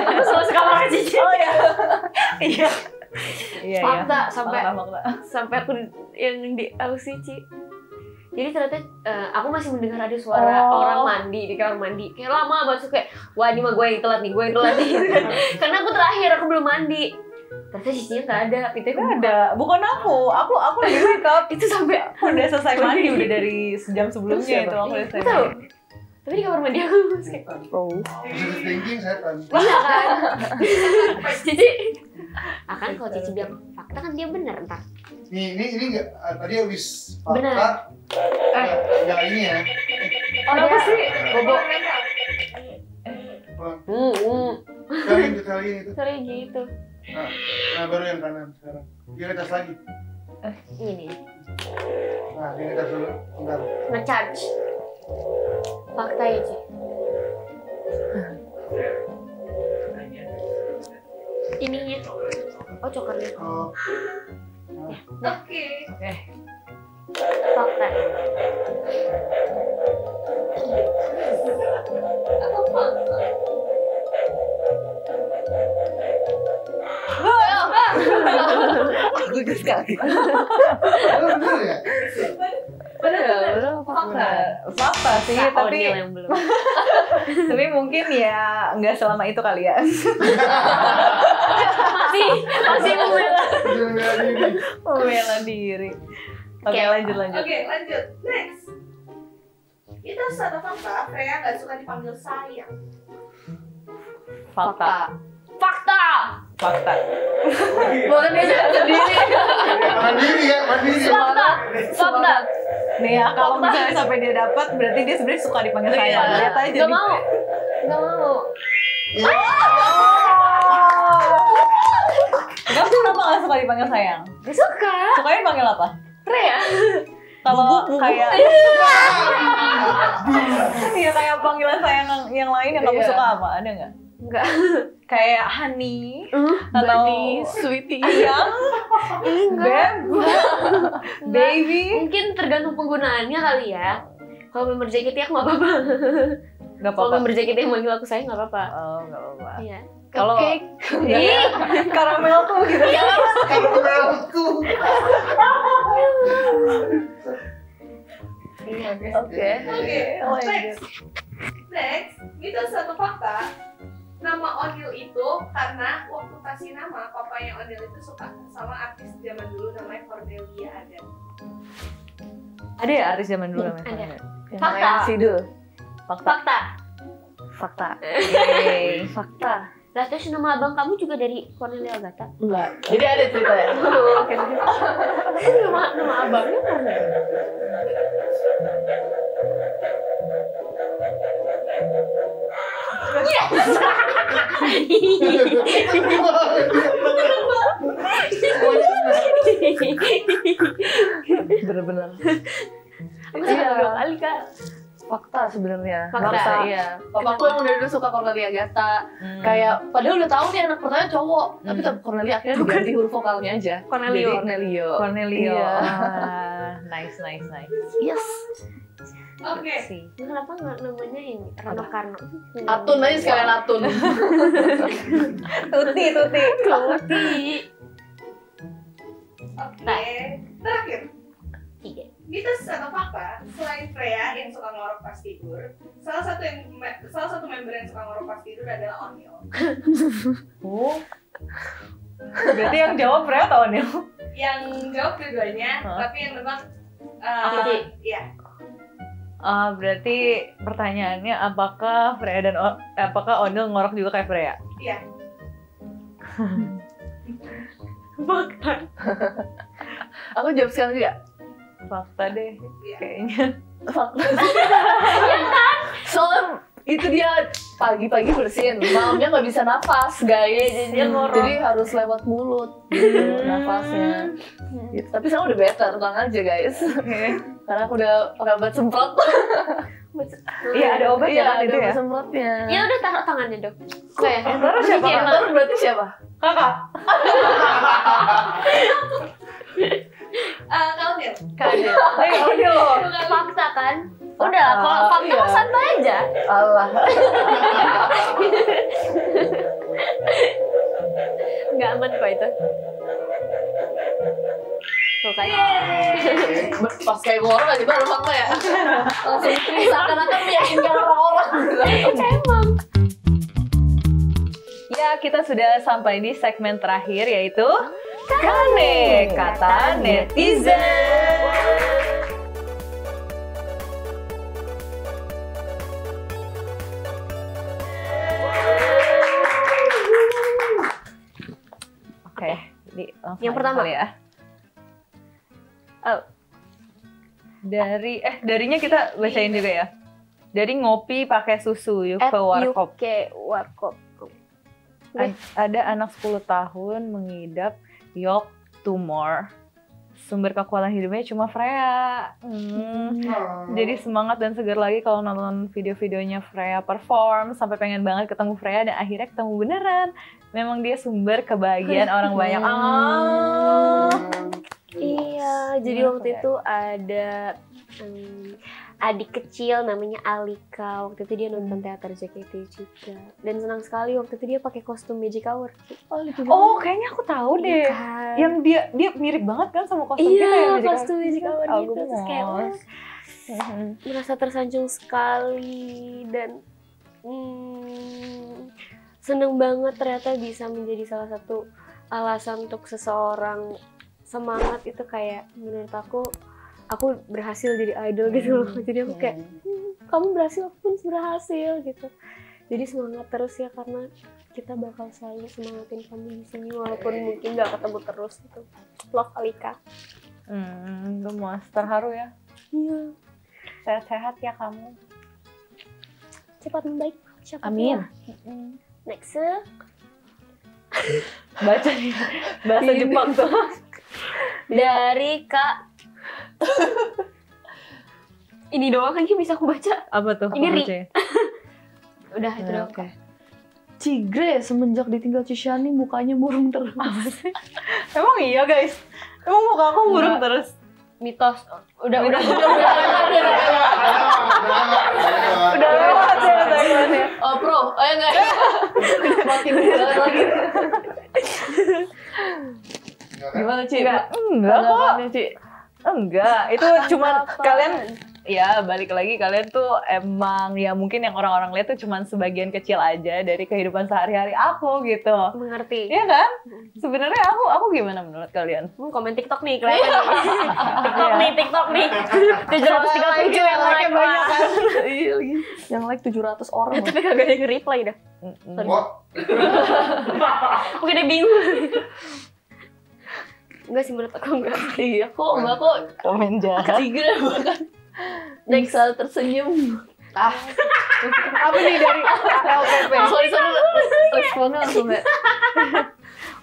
Aku selalu suka marah Cici. Oh ya. Iya. Iya, Fakta iya. sampai sampai aku yang di Cici. Jadi ternyata aku masih mendengar ada suara orang mandi di kamar mandi. Kayak lama banget kayak wah ini mah gue yang telat nih, gue yang telat nih. Karena aku terakhir aku belum mandi. Ternyata Cicinya nggak ada, pintunya Nggak ada. Bukan aku lagi make up. Itu sampai Aku udah selesai mandi udah dari sejam sebelumnya itu aku udah selesai. tahu. Tapi di kamar mandi aku masih kayak Oh. Positive thinking setan. iya kan. Cici akan kalau Cici bilang fakta kan dia benar ntar. Ini enggak tadi habis Bener. fakta. Enggak ini ya. Apa sih? Bobo. Kali ini tuh. Sorry gitu. Nah, baru yang kanan sekarang. Dia ngetes lagi. Ini Nah, dia ngetes dulu. Bentar. nge-charge. Fakta ya Ci. Ininya. Oh cokernya. Oh. Oke. Fakta. Atau fakta? Bagus sekali. Bener ya? Bener, Fakta. Fakta sih, tapi Onil yang belum. tapi mungkin ya nggak selama itu kali ya. masih membela. Bener ini. Membela diri. Oke, Oke. lanjut. Oke, lanjut. Next. Mitos atau fakta? Freya nggak suka dipanggil sayang. Fakta. Fakta. Fakta. Bukan dia sendiri. Mandiri ya, mandiri. Fakta. Fakta. Nih ya, kalau misalnya sampai dia dapat, berarti dia sebenarnya suka dipanggil sayang. Lihat aja. Gak mau. Gak mau. Kamu kenapa nggak suka dipanggil sayang? Gak suka. Sukanya dipanggil apa? Freya. Kalau kayak iya kayak panggilan sayang yang lain yang kamu Iya. suka apa? Ada nggak? Enggak. Kayak honey atau Buddy, sweetie. ayang, beb, baby. Mungkin tergantung penggunaannya kali ya. Kalau member JKT aku nggak apa-apa. Nggak Kalau apa-apa. member JKT yang manggil aku sayang nggak apa-apa. Oh, nggak apa-apa. Iya. Kalau Cupcake. Ih, karamelku gitu. Kalau menurutku. Oke. Oh my God. Next, mitos satu fakta. Nama Onil itu karena waktu kasih nama papanya Onil itu suka sama artis zaman dulu namanya Cornelia ada. Ada ya artis zaman dulu namanya? Ada. Yang Fakta. main Sidul. Fakta. Fakta. Yeay. Fakta. Lah terus nama abang kamu juga dari Cornelia Agatha? Enggak. Jadi ada ceritanya. Oke. Nama abangnya Cornelia. Bener-bener. Aku Iya. salah 2 kali kak. Fakta sebenarnya. Fakta. Iya. Papaku emang dari dulu suka Cornelia Agatha. Kayak padahal udah tahu nih anak pertama cowok, tapi tetap Cornelia akhirnya diganti huruf vokalnya aja. Cornelio. Jadi Cornelio. Cornelio. Iya. Nice. Yes. Oke. Sih. Kenapa nggak namanya ini Rano Karno? Atun aja sekalian Atun. Tuti. Tuti. Oke. Terakhir, 3. mitos atau fakta, selain Freya yang suka ngorok pas tidur, salah satu member yang suka ngorok pas tidur adalah Onil. Oh. Berarti yang jawab Freya atau Onil? Yang jawab dua-duanya, Hah? tapi yang nebak Kiki. iya. Berarti pertanyaannya apakah Freya dan apakah Onil ngorok juga kayak Freya? Iya. Fakta. Aku jawab sekarang juga. Fakta deh, Iya. kayaknya. Fakta. Soalnya itu dia pagi-pagi bersin, malamnya nggak bisa nafas guys. Jadi dia ngorok. Jadi harus lewat mulut gitu nafasnya. Gitu. Tapi sekarang udah better, tenang aja guys. Karena aku udah pakai obat semprot. Iya, ada obat ya kan ada itu ya? obat semprotnya. Ya udah taruh tangannya dok. Kayak Terus siapa? Terus berarti siapa? Kakak. Kalau Nil, Kayaknya. Onil loh. Fakta kan? Udah, kalau fakta Iya. mah santai aja. Allah. Nggak aman kok itu. Tuh kan? Pas kayak ngorok aja baru fakta ya. Langsung seakan-akan meyakinkan orang-orang. Emang. Ya, kita sudah sampai di segmen terakhir yaitu Kane, kata netizen. Oke, jadi langsung Yang aja pertama. kali ya. Oh. Darinya kita bacain juga ya. Dari ngopi pakai susu yuk ke warkop. Warkop. Ada anak 10 tahun mengidap yok tumor. Sumber kekuatan hidupnya cuma Freya. Jadi semangat dan segar lagi kalau nonton video-videonya Freya perform. Sampai pengen banget ketemu Freya dan akhirnya ketemu beneran. Memang dia sumber kebahagiaan orang banyak. Iya, jadi Kenapa waktu ya? itu ada adik kecil namanya Alika. Waktu itu dia nonton teater JKT juga. Dan senang sekali waktu itu dia pakai kostum Magic Hour. Oh, kayaknya aku tahu deh. Kan? Yang dia mirip banget kan sama kostum kita ya. Iya, Magic kostum Magic Hour Hour. gitu. Terus kayak wah, merasa tersanjung sekali dan seneng banget ternyata bisa menjadi salah satu alasan untuk seseorang semangat itu kayak menurut aku berhasil jadi idol gitu loh. Jadi aku kayak kamu berhasil, aku pun berhasil gitu. Jadi semangat terus ya karena kita bakal selalu semangatin kamu di sini walaupun mungkin gak ketemu terus gitu. Love Alika. Gemas, terharu ya. Iya. Sehat-sehat ya kamu. Cepat membaik. Siapa Amin. tahu. Next. Baca nih. Bahasa Jepang tuh. Dari Kak. Ini doang kan bisa aku baca. Apa tuh? Ini Apa Ri. bacanya? Udah itu doang. Oke. Cigre semenjak ditinggal Cishani mukanya murung terus. Emang iya guys? Emang muka aku buruk terus? Mitos. Udah. Udah lewat ya segmennya. Oh pro, ayo enggak. Makin jalan lagi. Gimana Ci? Enggak kok. Tanggapannya, Ci? Enggak, itu cuman kalian Ya balik lagi kalian tuh emang ya mungkin yang orang-orang lihat tuh cuman sebagian kecil aja dari kehidupan sehari-hari aku gitu. Mengerti. Iya kan? Sebenarnya aku gimana menurut kalian? Komen TikTok nih kelihatan nih. TikTok nih. 737 yang like banyak kan. Iya lagi. Yang like 700 orang. Tapi kagak ada yang reply dah. Wah, Mungkin dia bingung. Enggak sih menurut aku enggak. Iya kok enggak kok. Komen jahat. Tigre bahkan. Nexal tersenyum. Apa nih dari LPP? Sorry, responnya langsung gak?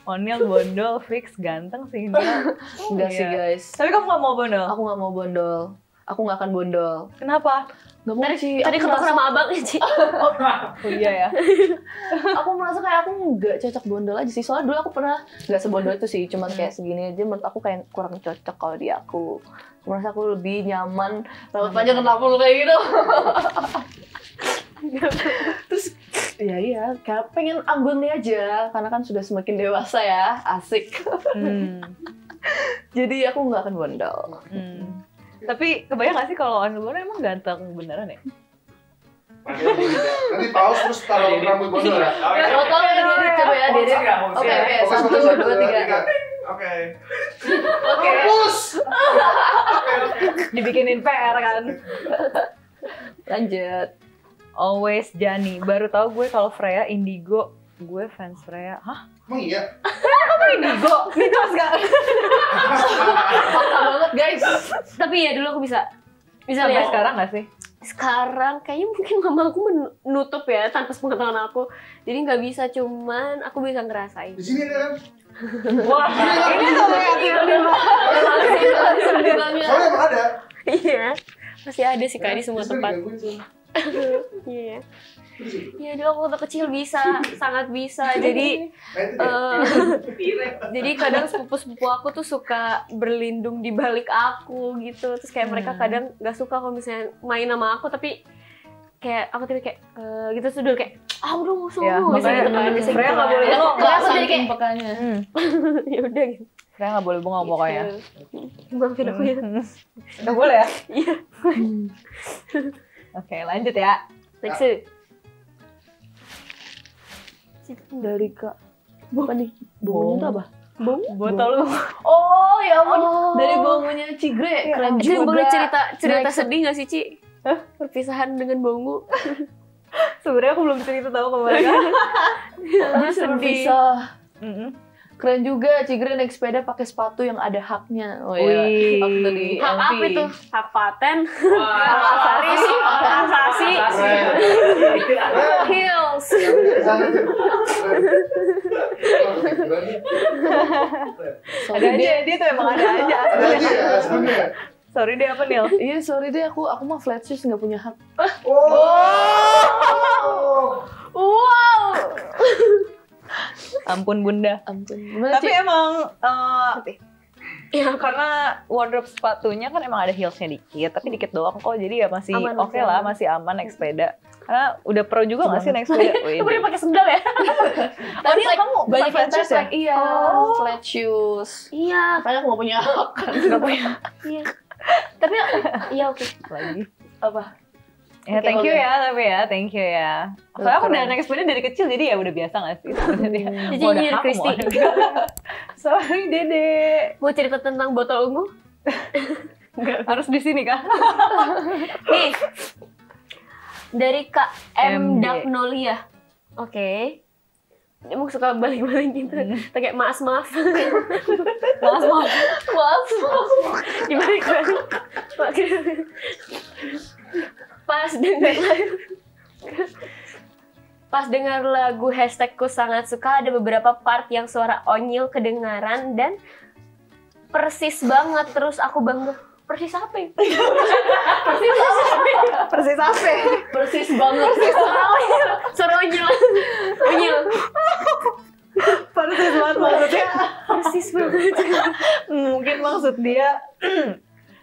Onil bondol, fix ganteng sih dia. Enggak sih guys. Tapi kamu gak mau bondol? Aku gak mau bondol. Aku gak akan bondol. Kenapa? Gak mau sih. Tadi Aku ketok merasa- sama abang Ci. Oh iya ya. Aku merasa kayak aku nggak cocok bondol aja sih. Soalnya dulu aku pernah nggak sebondol itu sih, cuman kayak segini aja. Menurut aku kayak kurang cocok kalau di aku. Aku merasa aku lebih nyaman rambut panjang kenapa lu kayak gitu. Terus iya kayak pengen ambon aja karena kan sudah semakin dewasa ya, asik. Jadi aku nggak akan bondol. Tapi kebayang gak sih kalau Onil bondol emang ganteng beneran ya? nanti pause terus taruh rambut bondol ya. Mau tahu ya Dede, coba ya Dede. Oke, 1, 2, 3. Oke. Oke. Dibikinin PR kan? Lanjut. Always Jani. Baru tahu gue kalau Freya Indigo. Gue fans Freya. Hah? Emang iya? Kamu Indigo? Mitos gak? Fakta banget guys. Tapi ya dulu aku bisa Sampai lihat. sekarang gak sih? Sekarang kayaknya mungkin mama aku menutup ya tanpa sepengetahuan aku. Jadi nggak bisa, cuman aku bisa ngerasain. Di sini ada kan? Wah, ini sampai hati Soalnya emang ada. Iya, masih ada sih Kak di semua Terus tempat. digangguin sih. Iya. Iya dulu aku waktu kecil bisa, sangat bisa. Jadi Nah, itu dia. jadi kadang sepupu-sepupu aku tuh suka berlindung di balik aku gitu. Terus kayak mereka kadang nggak suka kalau misalnya main sama aku, tapi kayak aku tiba kayak gitu tuh dulu kayak udah musuh Ya, lu makanya gitu kan. Biasanya Freya gitu nggak kan. boleh bengong. Makanya aku jadi Saking kayak pekanya. ya udah gitu. Freya gak boleh bengong pokoknya. Maafin aku ya. Gak boleh ya? Iya. Oke, lanjut ya. Next. Dari Kak. Apa nih? Bongonya tuh apa? Botol lu. Oh ya ampun. Oh. Dari bongonya Cigre. Keren Ci, juga. boleh cerita Naik- sedih gak sih Ci? Perpisahan dengan Bongu. Sebenarnya aku belum cerita tahu ke mereka. Dia Sedih. berpisah. Mm-mm. Keren juga Cigre naik sepeda pakai sepatu yang ada haknya. Oh iya. Wih. Waktu di Hak MV. apa itu? Hak paten. Hak asasi. Hak asasi. Keren. Heels. Sana tuh. Ada aja, dia tuh emang ada aja. Ada aja ya sebenarnya. Sorry deh apa Nil? Iya sorry deh aku mah flat shoes nggak punya hak. Oh. Wow. Ampun bunda. Ampun. Gimana, Tapi Ci? emang Ya, karena wardrobe sepatunya kan emang ada heelsnya dikit, tapi dikit doang kok, jadi ya masih Aman, oke masih lah, aman. masih aman naik sepeda. Karena udah pro juga nggak sih naik sepeda? Lu pernah pakai sendal ya? Oh, Nil, kamu banyak flat yang shoes ya? like, iya, Oh. flat shoes. Iya. Makanya aku nggak punya hak kan. Nggak punya Iya. Tapi iya oke. lagi. Apa? Ya, Oke, thank you oke. ya, tapi ya, thank you ya. Soalnya aku udah Keren. naik sepeda dari kecil, jadi ya udah biasa nggak sih sebenarnya. Jadi Mau ada nyindir hak, mau Kristi. ada enggak. Sorry, Dede. Mau cerita tentang botol ungu? Harus di sini kah? Nih. Dari Kak M. MD. Dagnolia. Oke. Dia mau suka balik-balik gitu. Kayak maaf. Maaf. Dibalik-balik. Pas dengar lagu hashtagku sangat suka, ada beberapa part yang suara Onyil kedengaran dan persis banget. Terus aku bangga. Persis apa ya? Persis apa? Persis banget. Suara Onyil. Onyil. Persis banget maksudnya. Persis banget. Mungkin maksud dia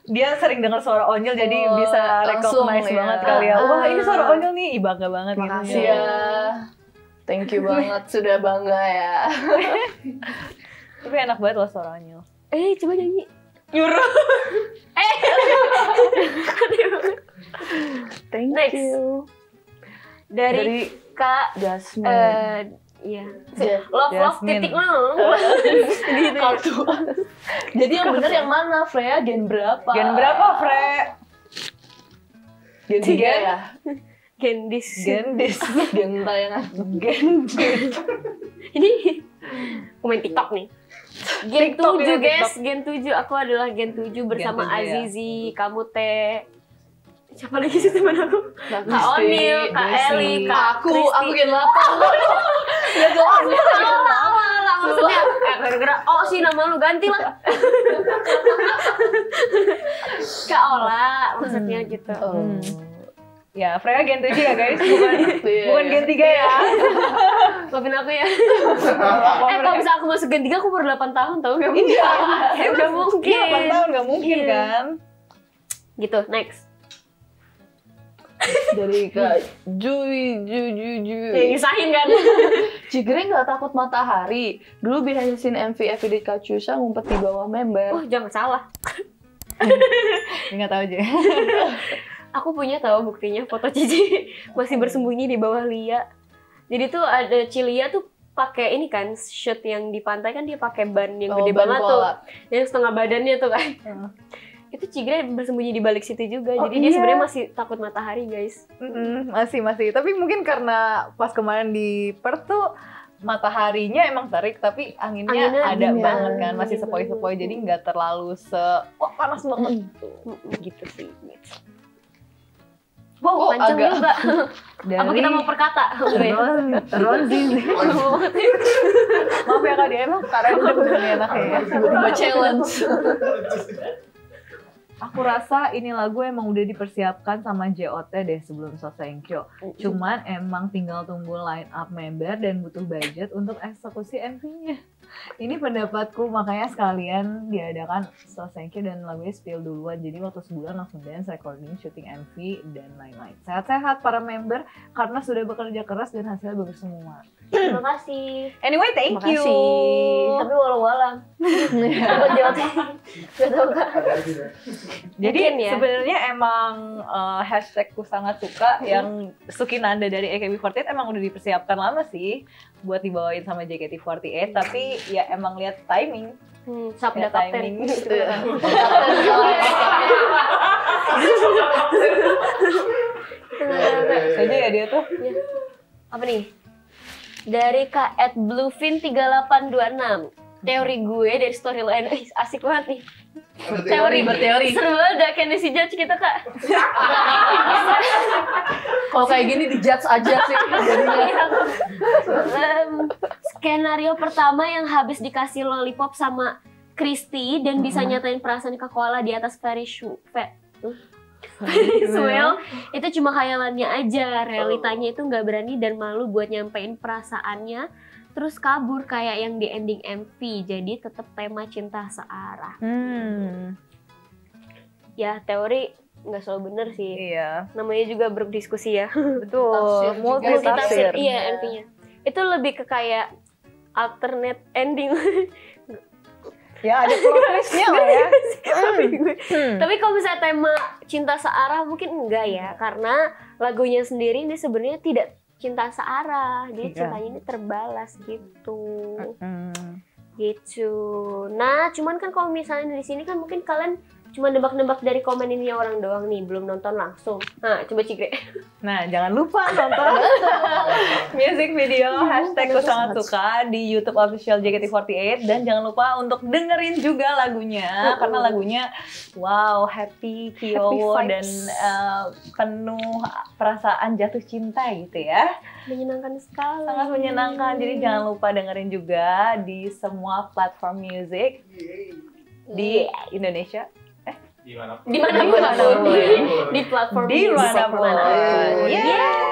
dia sering dengar suara Onyil jadi Oh, bisa langsung recognize ya. banget kali ya. Wah, ini suara Onyil nih, ih, bangga banget Makasih gitu. ya. Thank you banget sudah bangga ya. Tapi enak banget loh suara Onyil. Coba nyanyi. Nyuruh. Thank Next. you. Dari Kak Jasmine. iya. Ja- Love Jasmine. titik nol. Gitu. Kartu. Jadi yang bener yang mana, Freya? Gen berapa? Gen berapa, Fre? Gen 3 ya? Gendis. Gendis. Gen tayangan. Gendis. Ini pemain TikTok nih. Gen TikTok 7 ya, guys, TikTok. Gen 7. Aku adalah Gen 7 bersama 7 ya. Azizi, kamu Teh. Siapa lagi sih teman aku? Kak Onil, Kak Eli, Kak Aku Gen 8. Gak salah lah maksudnya. Gara-gara sih nama lu ganti lah. Kak Ola maksudnya gitu. Ya, Freya Gen 7 ya guys, bukan Gen 3 ya. Maafin aku ya. Kalau bisa aku masuk Gen 3 aku baru 8 tahun tau gak mungkin. Gak mungkin. Iya, 8 tahun gak mungkin Iya. kan. Gitu, next. Dari Kak Juy. Ya ngisahin kan. Cigre nggak takut matahari. Dulu behind the scene MV Everyday Katyusha ngumpet di bawah member. Oh jangan salah. Nggak tahu aja. Aku punya tahu buktinya foto Cici masih bersembunyi di bawah Lia. Jadi tuh ada Cilia tuh pakai ini kan shoot yang di pantai kan dia pakai ban yang gede ban banget koala. tuh. Yang setengah badannya tuh kan. Itu Cigre bersembunyi di balik situ juga. Oh, Jadi dia iya. sebenarnya masih takut matahari, guys. Masih. Tapi mungkin karena pas kemarin di Perth tuh mataharinya emang terik, tapi anginnya ada dingin. banget kan, masih sepoi-sepoi, jadi nggak terlalu panas banget. Gitu sih. Wow, Panjang agak juga. Dari Apa kita mau perkata? Ronzi. Maaf ya Kak, dia emang karena udah begini enaknya ya. tiba-tiba challenge. Aku rasa ini lagu emang udah dipersiapkan sama JOT deh sebelum Sosenkyo. Cuman emang tinggal tunggu line up member dan butuh budget untuk eksekusi MV-nya. Ini pendapatku, makanya sekalian diadakan Sosenkyo dan lagunya spill duluan. Jadi waktu sebulan langsung dance, recording, shooting MV, dan lain-lain. Sehat-sehat para member karena sudah bekerja keras dan hasilnya bagus semua. Terima kasih. Anyway, thank you. Makasih. Tapi walau-walau. Buat jawab. Gak tau Kak. Jadi Mungkin ya. sebenarnya emang hashtagku sangat suka yang Sukinanda dari AKB48 emang udah dipersiapkan lama sih buat dibawain sama JKT48, tapi ya emang lihat timing. Sabda Ya, kapten. timing. Gitu kan. Saja ya dia tuh. Apa nih? Dari Kak @bluefin3826. Teori gue dari storyline. Asik banget nih. berteori. Seru banget kayak Nancy Judge kita Kak. Kalau kayak gini dijudge aja sih. Skenario pertama yang habis dikasih lollipop sama Christy dan bisa nyatain perasaan Kak Koala di atas Ferris Wheel itu cuma khayalannya aja, realitanya itu nggak berani dan malu buat nyampein perasaannya, terus kabur kayak yang di ending MV. Jadi tetap tema cinta searah. Ya teori nggak selalu bener sih. Iya, Namanya juga berdiskusi ya. betul. Multitafsir. Iya MV-nya. Itu lebih ke kayak alternate ending. Ya ada plot twist-nya lah ya. Tapi kalau misalnya tema cinta searah mungkin enggak ya, karena lagunya sendiri ini sebenarnya tidak cinta searah, dia Iya. cintanya ini terbalas gitu. Gitu. Nah, cuman kan kalau misalnya di sini kan mungkin kalian cuma nebak-nebak dari komen ini orang doang nih, belum nonton langsung. Nah, coba Cigre. Nah, jangan lupa nonton music video hashtagku sangat suka di YouTube official JKT48 dan jangan lupa untuk dengerin juga lagunya karena lagunya wow, happy, kiowo vibes. dan penuh perasaan jatuh cinta gitu ya. Menyenangkan sekali. Sangat menyenangkan. Jadi jangan lupa dengerin juga di semua platform music di Indonesia. Di mana pun. Di platform Di music mana pun. manapun. Yeay.